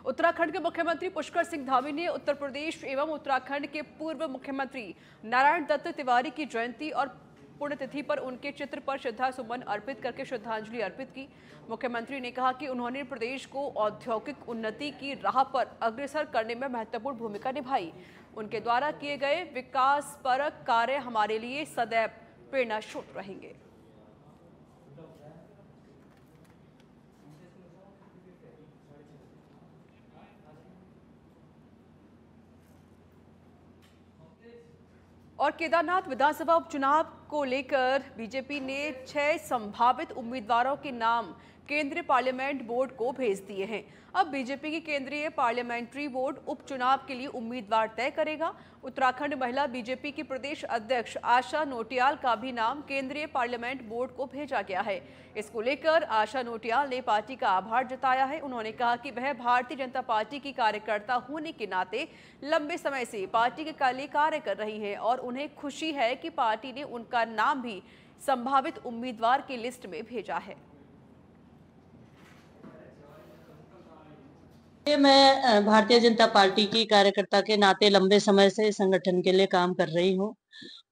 उत्तराखंड के मुख्यमंत्री पुष्कर सिंह धामी ने उत्तर प्रदेश एवं उत्तराखंड के पूर्व मुख्यमंत्री नारायण दत्त तिवारी की जयंती और पुण्यतिथि पर उनके चित्र पर श्रद्धा सुमन अर्पित करके श्रद्धांजलि अर्पित की। मुख्यमंत्री ने कहा कि उन्होंने प्रदेश को औद्योगिक उन्नति की राह पर अग्रसर करने में महत्वपूर्ण भूमिका निभाई। उनके द्वारा किए गए विकासपरक कार्य हमारे लिए सदैव प्रेरणास्रोत रहेंगे। और केदारनाथ विधानसभा उपचुनाव को लेकर बीजेपी ने 6 संभावित उम्मीदवारों के नाम केंद्रीय पार्लियामेंट बोर्ड को भेज दिए हैं। अब बीजेपी की केंद्रीय पार्लियामेंट्री बोर्ड उपचुनाव के लिए उम्मीदवार तय करेगा। उत्तराखंड महिला बीजेपी की प्रदेश अध्यक्ष आशा नोटियाल का भी नाम केंद्रीय पार्लियामेंट बोर्ड को भेजा गया है। इसको लेकर आशा नोटियाल ने पार्टी का आभार जताया है। उन्होंने कहा कि वह भारतीय जनता पार्टी की कार्यकर्ता होने के नाते लंबे समय से पार्टी के लिए कार्य कर रही है और उन्हें खुशी है कि पार्टी ने उनका नाम भी संभावित उम्मीदवार की लिस्ट में भेजा है। मैं भारतीय जनता पार्टी की कार्यकर्ता के नाते लंबे समय से संगठन के लिए काम कर रही हूं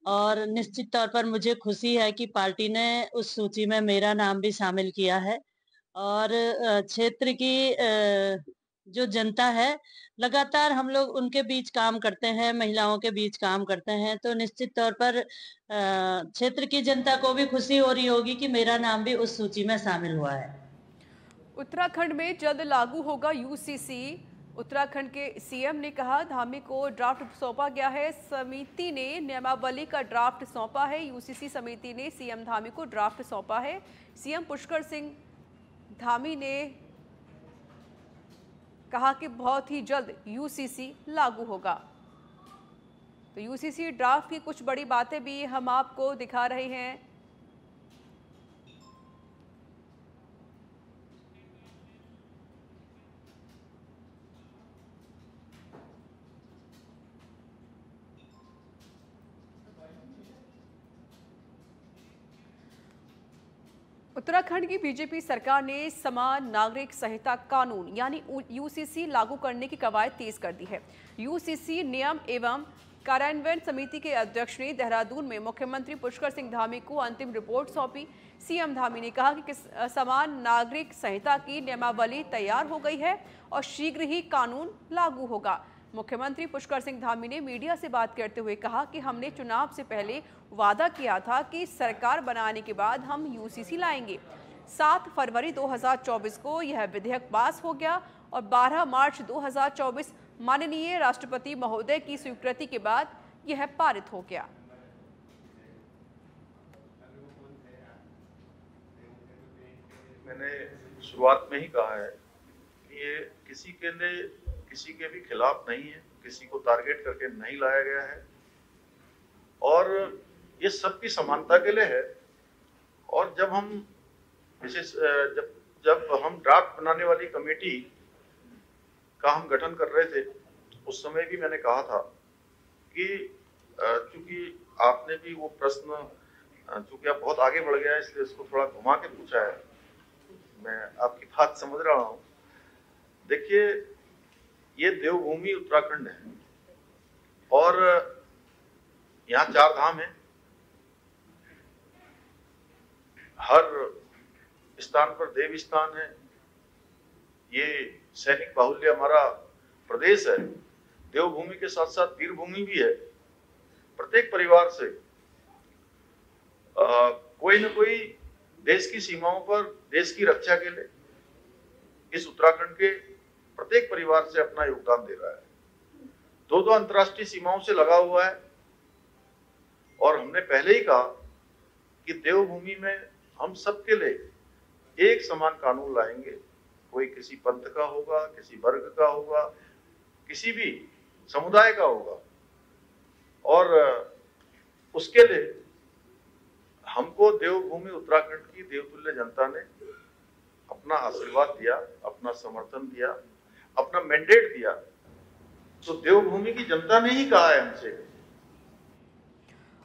और निश्चित तौर पर मुझे खुशी है कि पार्टी ने उस सूची में मेरा नाम भी शामिल किया है। और क्षेत्र की जो जनता है, लगातार हम लोग उनके बीच काम करते हैं, महिलाओं के बीच काम करते हैं, तो निश्चित तौर पर क्षेत्र की जनता को भी खुशी हो रही होगी कि मेरा नाम भी उस सूची में शामिल हुआ है। उत्तराखंड में जल्द लागू होगा यूसीसी। उत्तराखंड के सीएम ने कहा धामी को ड्राफ्ट सौंपा गया है। समिति ने नियमावली का ड्राफ्ट सौंपा है। यूसीसी समिति ने सीएम धामी को ड्राफ्ट सौंपा है। सीएम पुष्कर सिंह धामी ने कहा कि बहुत ही जल्द यूसीसी लागू होगा। तो यूसीसी ड्राफ्ट की कुछ बड़ी बातें भी हम आपको दिखा रहे हैं। उत्तराखंड की बीजेपी सरकार ने समान नागरिक संहिता कानून यानी यूसीसी लागू करने की कवायद तेज कर दी है। यूसीसी नियम एवं कार्यान्वयन समिति के अध्यक्ष ने देहरादून में मुख्यमंत्री पुष्कर सिंह धामी को अंतिम रिपोर्ट सौंपी। सीएम धामी ने कहा कि समान नागरिक संहिता की नियमावली तैयार हो गई है और शीघ्र ही कानून लागू होगा। मुख्यमंत्री पुष्कर सिंह धामी ने मीडिया से बात करते हुए कहा कि हमने चुनाव से पहले वादा किया था कि सरकार बनाने के बाद हम यूसीसी लाएंगे। 7 फरवरी 2024 को यह विधेयक पास हो गया और 12 मार्च 2024 माननीय राष्ट्रपति महोदय की स्वीकृति के बाद यह पारित हो गया। मैंने शुरुआत में ही कहा है कि ये किसी के भी खिलाफ नहीं है, किसी को टारगेट करके नहीं लाया गया है और ये सबकी समानता के लिए है। और जब हम विशेष जब हम ड्राफ्ट बनाने वाली कमेटी का हम गठन कर रहे थे, उस समय भी मैंने कहा था कि चूंकि आपने भी वो प्रश्न चूंकि आप बहुत आगे बढ़ गया है इसलिए इसको थोड़ा घुमा के पूछा है। मैं आपकी बात समझ रहा हूँ। देखिए, ये देवभूमि उत्तराखंड है और यहाँ 4 धाम है। हर स्थान पर देव स्थान है। ये सैनिक बाहुल्य हमारा प्रदेश है। देवभूमि के साथ साथ वीरभूमि भी है। प्रत्येक परिवार से कोई न कोई देश की सीमाओं पर देश की रक्षा के लिए इस उत्तराखंड के प्रत्येक परिवार से अपना योगदान दे रहा है। 2 अंतर्राष्ट्रीय सीमाओं से लगा हुआ है और हमने पहले ही कहा कि देवभूमि में हम सबके लिए एक समान कानून लाएंगे। कोई किसी पंथ का होगा, किसी वर्ग का होगा, किसी भी समुदाय का होगा और उसके लिए हमको देवभूमि उत्तराखंड की देवतुल्य जनता ने अपना आशीर्वाद दिया, अपना समर्थन दिया, अपना मैंडेट दिया। तो देवभूमि की जनता ने ही कहा है हमसे।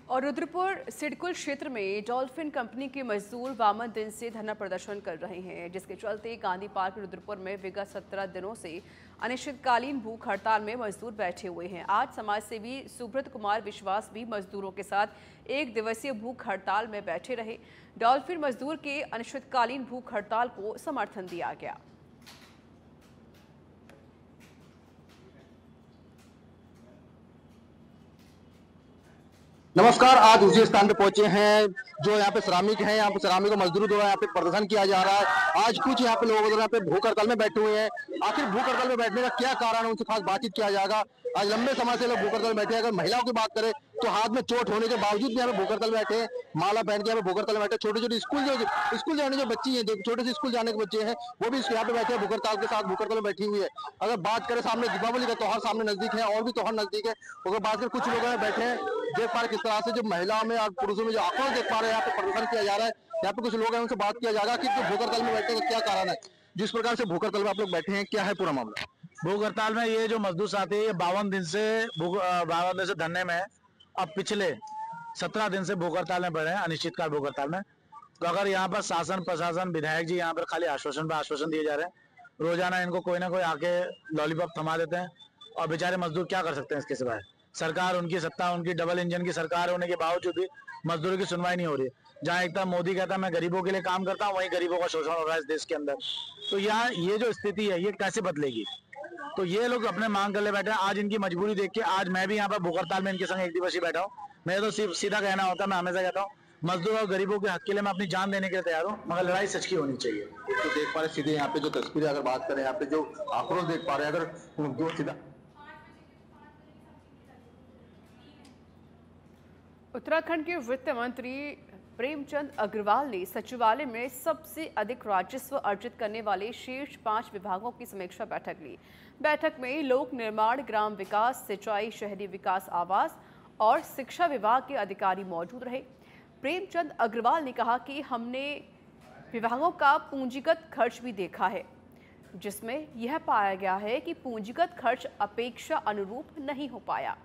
और रुद्रपुर सिडकुल क्षेत्र में डॉल्फिन कंपनी के मजदूर वामन दिन से धरना प्रदर्शन कर रहे हैं, जिसके चलते गांधी पार्क रुद्रपुर में विगत 17 दिनों से अनिश्चितकालीन भूख हड़ताल में मजदूर बैठे हुए हैं। आज समाज सेवी सुब्रत कुमार विश्वास भी मजदूरों के साथ 1 दिवसीय भूख हड़ताल में बैठे रहे। डॉल्फिन मजदूर के अनिश्चितकालीन भूख हड़ताल को समर्थन दिया गया। नमस्कार, आज उसी स्थान पे पहुंचे हैं जो यहाँ पे श्रमिक हैं। यहाँ पे श्रमिकों मजदूरों द्वारा यहाँ पे प्रदर्शन किया जा रहा है। आज कुछ यहाँ पे लोग यहाँ पे भूख हड़ताल में बैठे हुए हैं। आखिर भूख हड़ताल में बैठने का क्या कारण है, उनसे खास बातचीत किया जाएगा। आज लंबे समय से लोग भूख हड़ताल में बैठे हैं। अगर महिलाओं की बात करें तो हाथ में चोट होने के बावजूद भी यहाँ पे भूख हड़ताल में बैठे हैं, माला पहन के यहाँ पे भूख हड़ताल में बैठे। छोटे छोटे स्कूल जाने जो बच्ची है, छोटे से स्कूल जाने के बच्चे हैं, वो भी यहाँ पे बैठे हैं भूख हड़ताल के साथ, भूख हड़ताल में बैठी हुई है। अगर बात करें सामने दीपावली का त्योहार सामने नजदीक है और भी त्योहार नजदीक है, अगर बात करें कुछ लोग यहाँ बैठे हैं, देख पा रहे किस तरह से जो महिलाओं में और पुरुषों में जो आक्रोश देख पा रहे हैं, यहाँ पे प्रदर्शन किया जा रहा है। यहाँ पे कुछ लोग हैं, उनसे बात किया जाएगा कि भूख हड़ताल में बैठने का क्या कारण है, जिस प्रकार से भूख हड़ताल में आप लोग बैठे हैं, क्या है पूरा मामला। भूख हड़ताल में ये जो मजदूर साथी है, 52 दिन से धरने में है। अब पिछले 17 दिन से भूख हड़ताल में बढ़े हैं, अनिश्चितकाल भूख हड़ताल में। तो अगर यहाँ पर शासन प्रशासन विधायक जी यहाँ पर खाली आश्वासन पर आश्वासन दिए जा रहे हैं, रोजाना इनको कोई ना कोई आके लॉलीपॉप थमा देते हैं और बेचारे मजदूर क्या कर सकते हैं इसके सिवाय। सरकार उनकी सत्ता, उनकी डबल इंजन की सरकार होने के बावजूद भी मजदूरों की सुनवाई नहीं हो रही है। जहाँ एक तरफ मोदी कहता है मैं गरीबों के लिए काम करता हूँ, वहीं गरीबों का शोषण हो रहा है इस देश के अंदर। तो यहाँ ये जो स्थिति है ये कैसे बदलेगी। तो ये लोग अपने मांग कर ले बैठे हैं। आज इनकी मजबूरी देख के आज मैं भी यहाँ पर भूख हड़ताल में इनके संग 1 दिवसीय बैठा हूँ। मैं तो सीधा कहना होता है, मैं हमेशा कहता हूँ मजदूर और गरीबों के हक के लिए मैं अपनी जान देने के लिए तैयार हूँ, मगर लड़ाई सच की होनी चाहिए। तो देख पा रहे सीधे यहाँ पे जो तस्वीरें अगर बात करें, यहाँ पे जो आक्रोश देख पा रहे हैं, अगर दो सीधा उत्तराखंड के वित्त मंत्री प्रेमचंद अग्रवाल ने सचिवालय में सबसे अधिक राजस्व अर्जित करने वाले शीर्ष 5 विभागों की समीक्षा बैठक ली। बैठक में लोक निर्माण, ग्राम विकास, सिंचाई, शहरी विकास, आवास और शिक्षा विभाग के अधिकारी मौजूद रहे। प्रेमचंद अग्रवाल ने कहा कि हमने विभागों का पूंजीगत खर्च भी देखा है, जिसमें यह पाया गया है कि पूंजीगत खर्च अपेक्षा अनुरूप नहीं हो पाया।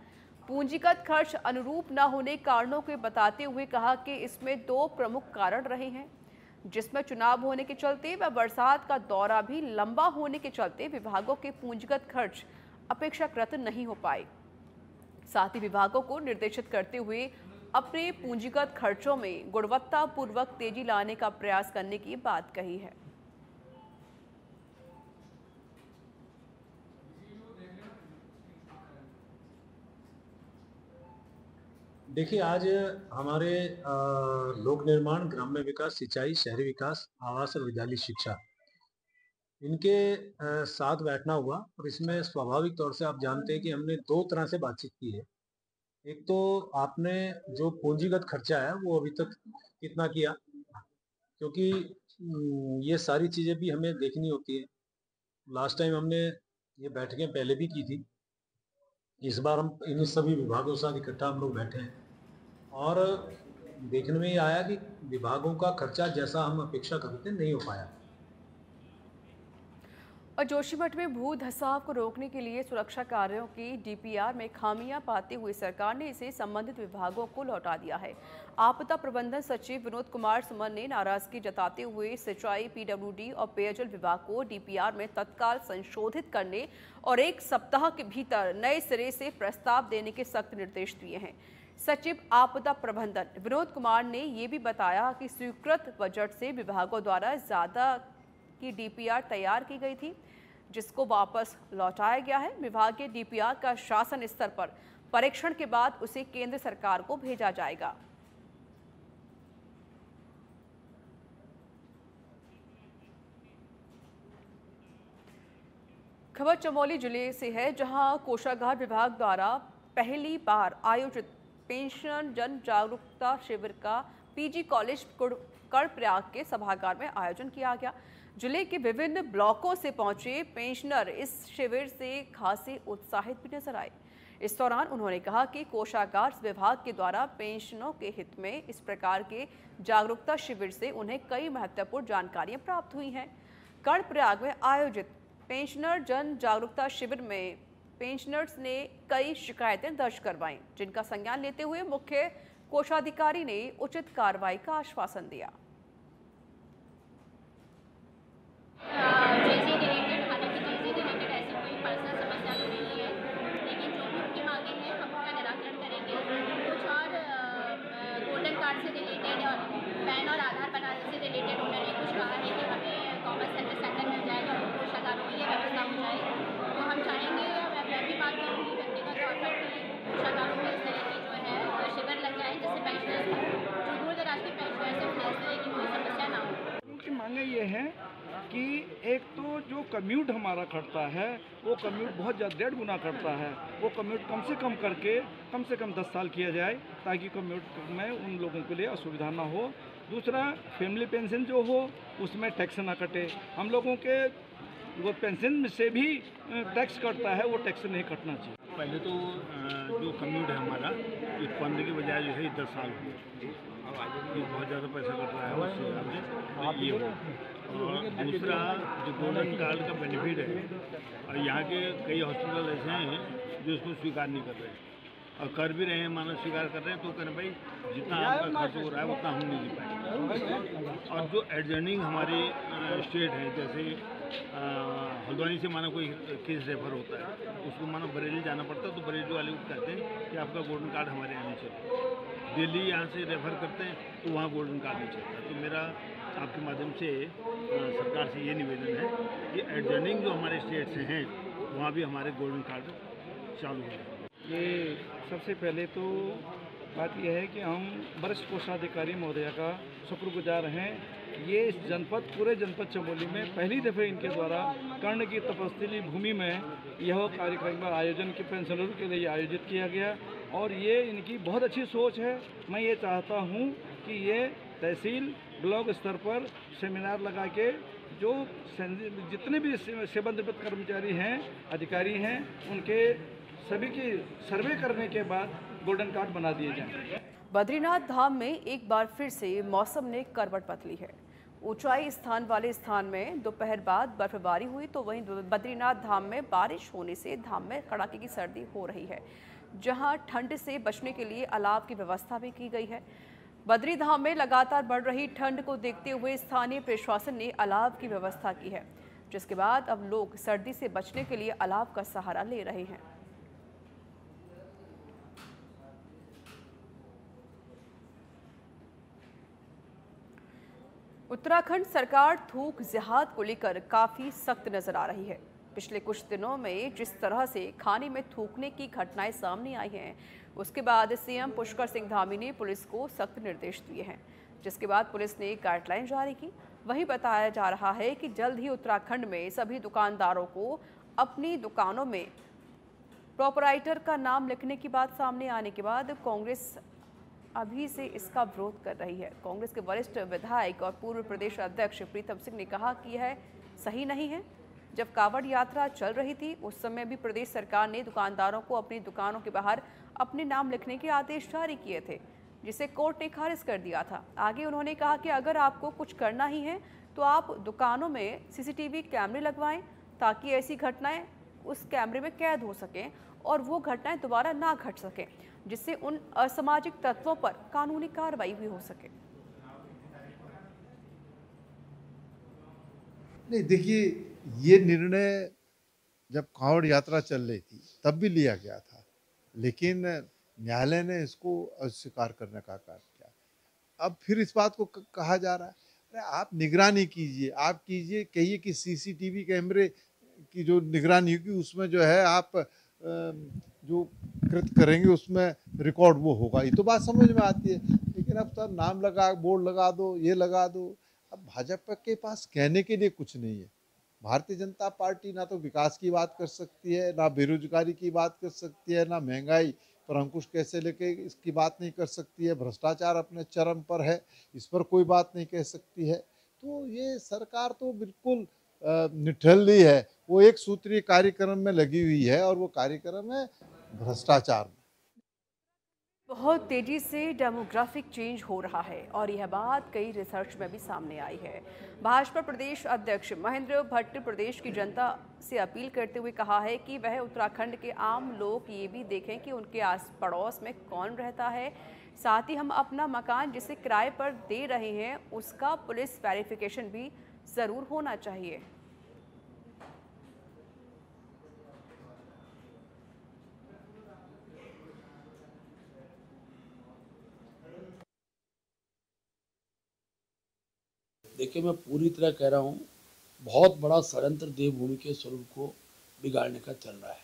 पूंजीगत खर्च अनुरूप न होने कारणों को बताते हुए कहा कि इसमें 2 प्रमुख कारण रहे हैं, जिसमें चुनाव होने के चलते व बरसात का दौरा भी लंबा होने के चलते विभागों के पूंजीगत खर्च अपेक्षाकृत नहीं हो पाए। साथ ही विभागों को निर्देशित करते हुए अपने पूंजीगत खर्चों में गुणवत्तापूर्वक तेजी लाने का प्रयास करने की बात कही है। देखिए, आज हमारे लोक निर्माण, ग्राम्य विकास, सिंचाई, शहरी विकास, आवास और विद्यालय शिक्षा, इनके साथ बैठना हुआ। और इसमें स्वाभाविक तौर से आप जानते हैं कि हमने 2 तरह से बातचीत की है। एक तो आपने जो पूंजीगत खर्चा है वो अभी तक कितना किया, क्योंकि ये सारी चीज़ें भी हमें देखनी होती है। लास्ट टाइम हमने ये बैठकें पहले भी की थी। इस बार हम इन सभी विभागों के साथ इकट्ठा हम लोग बैठे हैं और देखने में ये आया कि विभागों का खर्चा जैसा हम अपेक्षा करते नहीं हो पाया। और जोशीमठ में भू धसाव को रोकने के लिए सुरक्षा कार्यों की डीपीआर में खामियां पाते हुए सरकार ने इसे संबंधित विभागों को लौटा दिया है। आपदा प्रबंधन सचिव विनोद कुमार सुमन ने नाराजगी जताते हुए सिंचाई, पीडब्ल्यूडी और पेयजल विभाग को डीपीआर में तत्काल संशोधित करने और 1 सप्ताह के भीतर नए सिरे से प्रस्ताव देने के सख्त निर्देश दिए हैं। सचिव आपदा प्रबंधन विनोद कुमार ने ये भी बताया कि स्वीकृत बजट से विभागों द्वारा ज़्यादा की डीपीआर तैयार की गई थी, जिसको वापस लौटाया गया है। विभागीय डीपीआर का शासन स्तर पर परीक्षण के बाद उसे केंद्र सरकार को भेजा जाएगा। खबर चमोली जिले से है, जहां कोषागार विभाग द्वारा पहली बार आयोजित पेंशन जन जागरूकता शिविर का पीजी कॉलेज कर्णप्रयाग के सभागार में आयोजन किया गया। जिले के विभिन्न ब्लॉकों से पहुंचे पेंशनर इस शिविर से खासे उत्साहित भी नजर आए। इस दौरान उन्होंने कहा कि कोषागार विभाग के द्वारा पेंशनों के हित में इस प्रकार के जागरूकता शिविर से उन्हें कई महत्वपूर्ण जानकारियां प्राप्त हुई हैं। कर्णप्रयाग में आयोजित पेंशनर जन जागरूकता शिविर में पेंशनर्स ने कई शिकायतें दर्ज करवाईं, जिनका संज्ञान लेते हुए मुख्य कोषाधिकारी ने उचित कार्रवाई का आश्वासन दिया। जेसी रिलेटेड, हालांकि जेसी रिलेटेड ऐसी कोई पर्सनल समस्या तो नहीं है, लेकिन जो भी उनकी मांगे हैं हम उनका निराकरण करेंगे। कुछ और गोल्डन कार्ड से रिलेटेड और पैन और आधार बनाने से रिलेटेड उन्होंने कुछ कहा है कि हमें कॉमन सर्विस सेंटर मिल जाए, तो कोषागारों में ये व्यवस्था हो जाए। तो हम चाहेंगे, मैं भी बात करूँगी व्यक्तिगत तौर पर कि कोषागारों में इस तरह की जो है शिविर लग जाए, जिससे पेंशनर्स जो दूर दराज के पेंशनर्स हैं उन्हें इस तरह की कोई समस्या ना हो। उनकी मांगे ये है कि एक तो जो कम्यूट हमारा कटता है वो कम्यूट बहुत ज़्यादा 1.5 गुना कटता है, वो कम्यूट कम से कम करके कम से कम 10 साल किया जाए, ताकि कम्यूट में उन लोगों के लिए असुविधा ना हो। दूसरा, फैमिली पेंशन जो हो उसमें टैक्स ना कटे। हम लोगों के वो पेंशन से भी टैक्स कटता है, वो टैक्स नहीं कटना चाहिए। पहले तो जो कम्यूट है हमारा, इस 15 के बजाय जो है 10 साल हो, ये बहुत ज़्यादा पैसा कट रहा है उससे ये हो। और दूसरा, जो गोल्डन कार्ड का बेनिफिट है, और यहाँ के कई हॉस्पिटल ऐसे हैं जो इसको स्वीकार नहीं कर रहे, और कर भी रहे हैं, मानो स्वीकार कर रहे हैं तो करें भाई जितना आपका खर्च हो रहा है उतना हम नहीं दे पाएंगे। और जो एडजर्निंग हमारे स्टेट है, जैसे हल्द्वानी से मानो कोई केस रेफर होता है, उसको मानो बरेली जाना पड़ता है, तो बरेली वाले को कहते हैं कि आपका गोल्डन कार्ड हमारे यहाँ नहीं चलता। दिल्ली यहाँ से रेफर करते हैं तो वहाँ गोल्डन कार्ड नहीं चलता। तो मेरा आपके माध्यम से सरकार से ये निवेदन है कि एडजर्निंग जो हमारे स्टेट से हैं वहाँ भी हमारे गोल्डन कार्ड चालू हो। ये सबसे पहले तो बात यह है कि हम वरिष्ठ कोषाधिकारी महोदया का शुक्रगुजार हैं। ये इस जनपद, पूरे जनपद चमोली में पहली दफ़े इनके द्वारा कर्ण की तपस्थिली भूमि में यह कार्यक्रम का आयोजन के पेंशनरों के लिए आयोजित किया गया, और ये इनकी बहुत अच्छी सोच है। मैं ये चाहता हूँ कि ये तहसील ब्लॉक स्तर पर सेमिनार लगा के जो जितने भी सेवानिवृत्त कर्मचारी हैं, अधिकारी हैं, उनके सभी की सर्वे करने के बाद गोल्डन कार्ड बना दिए जाएं। बद्रीनाथ धाम में एक बार फिर से मौसम ने करवट बदली है। ऊंचाई स्थान वाले स्थान में दोपहर बाद बर्फबारी हुई, तो वहीं बद्रीनाथ धाम में बारिश होने से धाम में कड़ाके की सर्दी हो रही है, जहां ठंड से बचने के लिए अलाव की व्यवस्था भी की गई है। बद्री धाम में लगातार बढ़ रही ठंड को देखते हुए स्थानीय प्रशासन ने अलाव की व्यवस्था की है, जिसके बाद अब लोग सर्दी से बचने के लिए अलाव का सहारा ले रहे हैं। उत्तराखंड सरकार थूक जिहाद को लेकर काफी सख्त नजर आ रही है। पिछले कुछ दिनों में जिस तरह से खाने में थूकने की घटनाएं सामने आई हैं, उसके बाद सीएम पुष्कर सिंह धामी ने पुलिस को सख्त निर्देश दिए हैं, जिसके बाद पुलिस ने गाइडलाइन जारी की। वहीं बताया जा रहा है कि जल्द ही उत्तराखंड में सभी दुकानदारों को अपनी दुकानों में प्रोपराइटर का नाम लिखने की बात सामने आने के बाद कांग्रेस अभी से इसका विरोध कर रही है। कांग्रेस के वरिष्ठ विधायक और पूर्व प्रदेश अध्यक्ष प्रीतम सिंह ने कहा कि यह सही नहीं है। जब कांवड़ यात्रा चल रही थी उस समय भी प्रदेश सरकार ने दुकानदारों को अपनी दुकानों के बाहर अपने नाम लिखने के आदेश जारी किए थे, जिसे कोर्ट ने खारिज कर दिया था। आगे उन्होंने कहा कि अगर आपको कुछ करना ही है तो आप दुकानों में सीसीटीवी कैमरे लगवाएं, ताकि ऐसी घटनाएं उस कैमरे में कैद हो सकें और वो घटनाएं दोबारा ना घट सकें, जिससे उन असामाजिक तत्वों पर कानूनी कार्रवाई भी हो सके। नहीं, देखिए, ये निर्णय जब कांवड़ यात्रा चल रही थी तब भी लिया गया था, लेकिन न्यायालय ने इसको अस्वीकार करने का कार्य किया। अब फिर इस बात को कहा जा रहा है, अरे आप निगरानी कीजिए, आप कीजिए, कहिए कि सीसीटीवी कैमरे की जो निगरानी होगी उसमें जो है आप जो कृत करेंगे उसमें रिकॉर्ड वो होगा, ये तो बात समझ में आती है। लेकिन अब तो नाम लगा, बोर्ड लगा दो, ये लगा दो। अब भाजपा के पास कहने के लिए कुछ नहीं है। भारतीय जनता पार्टी ना तो विकास की बात कर सकती है, ना बेरोजगारी की बात कर सकती है, ना महंगाई पर अंकुश कैसे लेके इसकी बात नहीं कर सकती है। भ्रष्टाचार अपने चरम पर है, इस पर कोई बात नहीं कह सकती है। तो ये सरकार तो बिल्कुल निठल्ली है, वो एक सूत्रीय कार्यक्रम में लगी हुई है, और वो कार्यक्रम है भ्रष्टाचार में। बहुत तेजी से डेमोग्राफिक चेंज हो रहा है और यह बात कई रिसर्च में भी सामने आई है। भाजपा प्रदेश अध्यक्ष महेंद्र भट्ट प्रदेश की जनता से अपील करते हुए कहा है कि वह उत्तराखंड के आम लोग ये भी देखें कि उनके आस पड़ोस में कौन रहता है। साथ ही हम अपना मकान जिसे किराए पर दे रहे हैं उसका पुलिस वेरिफिकेशन भी ज़रूर होना चाहिए। देखिए, मैं पूरी तरह कह रहा हूँ, बहुत बड़ा षड्यंत्र देवभूमि के स्वरूप को बिगाड़ने का चल रहा है।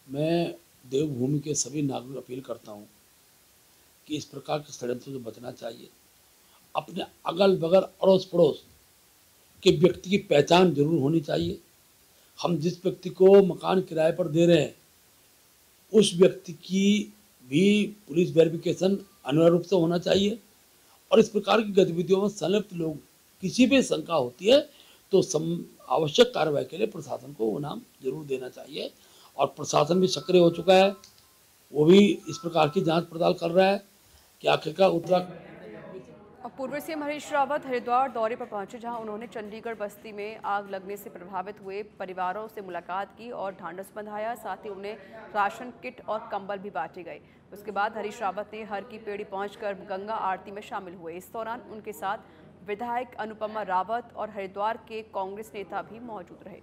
मैं देवभूमि के सभी नागरिक अपील करता हूँ कि इस प्रकार के षड्यंत्र से बचना चाहिए। अपने अगल बगल अड़ोस पड़ोस के व्यक्ति की पहचान जरूर होनी चाहिए। हम जिस व्यक्ति को मकान किराए पर दे रहे हैं उस व्यक्ति की भी पुलिस वेरिफिकेशन अनिवार्य रूप से होना चाहिए। और इस प्रकार की गतिविधियों में संलिप्त लोग किसी भी शंका होती है तो आवश्यक कार्रवाई के लिए प्रशासन को वो नाम जरूर देना चाहिए। और प्रशासन भी सक्रिय हो चुका है, वो भी इस प्रकार की जांच पड़ताल कर रहा है कि आखिरकार उत्तराखंड। पूर्व सीएम हरीश रावत हरिद्वार दौरे पर पहुंचे, जहां उन्होंने चंडीगढ़ बस्ती में आग लगने से प्रभावित हुए परिवारों से मुलाकात की और ढांढस बंधाया। साथ ही उन्हें राशन किट और कंबल भी बांटे गए। उसके बाद हरीश रावत ने हर की पेड़ी पहुंचकर गंगा आरती में शामिल हुए। इस दौरान उनके साथ विधायक अनुपमा रावत और हरिद्वार के कांग्रेस नेता भी मौजूद रहे।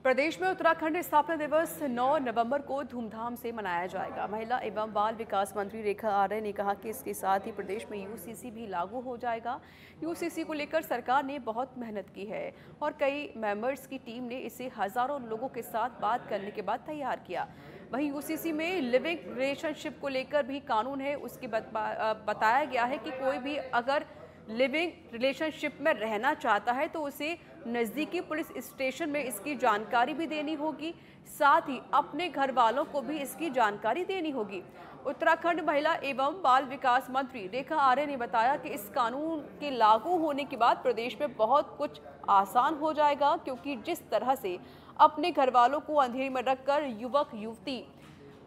प्रदेश में उत्तराखंड स्थापना दिवस 9 नवंबर को धूमधाम से मनाया जाएगा। महिला एवं बाल विकास मंत्री रेखा आर्य ने कहा कि इसके साथ ही प्रदेश में यूसीसी भी लागू हो जाएगा। यूसीसी को लेकर सरकार ने बहुत मेहनत की है और कई मेंबर्स की टीम ने इसे हजारों लोगों के साथ बात करने के बाद तैयार किया। वहीं यूसीसी में लिविंग रिलेशनशिप को लेकर भी कानून है। उसके बताया गया है कि कोई भी अगर लिविंग रिलेशनशिप में रहना चाहता है तो उसे नज़दीकी पुलिस स्टेशन में इसकी जानकारी भी देनी होगी। साथ ही अपने घर वालों को भी इसकी जानकारी देनी होगी। उत्तराखंड महिला एवं बाल विकास मंत्री रेखा आर्य ने बताया कि इस कानून के लागू होने के बाद प्रदेश में बहुत कुछ आसान हो जाएगा, क्योंकि जिस तरह से अपने घर वालों को अंधेरे में रखकर युवक युवती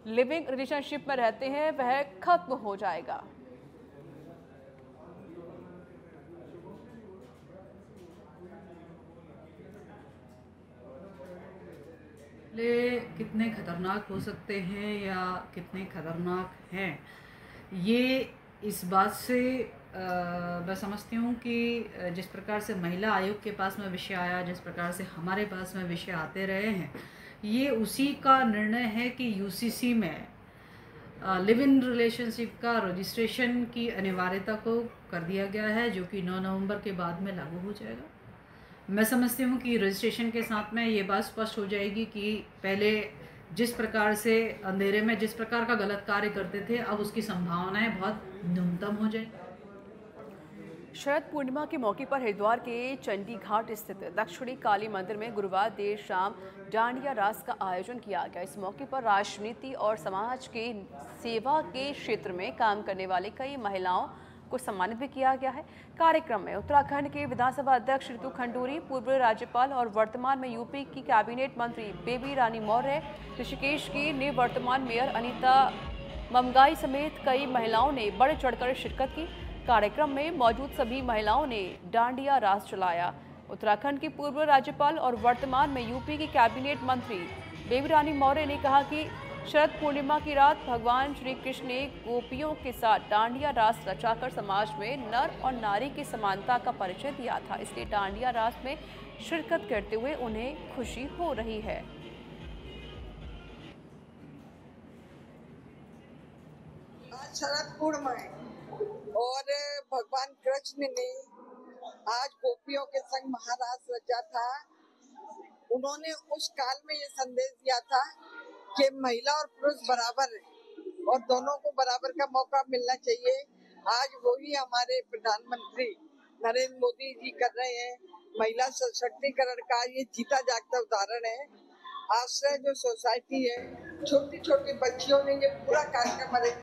लिविंग रिलेशनशिप में रहते हैं वह खत्म हो जाएगा। कितने खतरनाक हो सकते हैं या कितने खतरनाक हैं, ये इस बात से मैं समझती हूँ कि जिस प्रकार से महिला आयोग के पास में विषय आया, जिस प्रकार से हमारे पास में विषय आते रहे हैं, ये उसी का निर्णय है कि यूसीसी में लिव इन रिलेशनशिप का रजिस्ट्रेशन की अनिवार्यता को कर दिया गया है, जो कि 9 नवंबर के बाद में लागू हो जाएगा। मैं समझती हूँ कि रजिस्ट्रेशन के साथ में ये बात स्पष्ट हो जाएगी कि पहले जिस प्रकार से अंधेरे में जिस प्रकार का गलत कार्य करते थे, अब उसकी संभावनाएं बहुत न्यूनतम हो जाएगी। शरद पूर्णिमा के मौके पर हरिद्वार के चंडी घाट स्थित दक्षिणी काली मंदिर में गुरुवार देर शाम डांडिया रास का आयोजन किया गया। इस मौके पर राजनीति और समाज के सेवा के क्षेत्र में काम करने वाले कई महिलाओं को सम्मानित भी किया गया है। कार्यक्रम में उत्तराखंड के विधानसभा अध्यक्ष ऋतु खंडूरी, पूर्व राज्यपाल और वर्तमान में यूपी की कैबिनेट मंत्री बेबी रानी मौर्य, ऋषिकेश की निवर्तमान मेयर अनीता ममगाई समेत कई महिलाओं ने बढ़ चढ़कर शिरकत की। कार्यक्रम में मौजूद सभी महिलाओं ने डांडिया रास चलाया। उत्तराखंड की पूर्व राज्यपाल और वर्तमान में यूपी की कैबिनेट मंत्री बेबी रानी मौर्य ने कहा कि शरद पूर्णिमा की रात भगवान श्री कृष्ण ने गोपियों के साथ डांडिया रास रचाकर समाज में नर और नारी की समानता का परिचय दिया था। इसलिए डांडिया रास में शिरकत करते हुए उन्हें खुशी हो रही है। आज शरद पूर्णिमा है और भगवान कृष्ण ने आज गोपियों के संग महारास रचा था। उन्होंने उस काल में ये संदेश दिया था कि महिला और पुरुष बराबर है और दोनों को बराबर का मौका मिलना चाहिए। आज वही हमारे प्रधानमंत्री नरेंद्र मोदी जी कर रहे हैं। महिला सशक्तिकरण का ये जीता जागता उदाहरण है। आश्रय जो सोसाइटी है, छोटी छोटी बच्चियों ने ये पूरा कार्यक्रम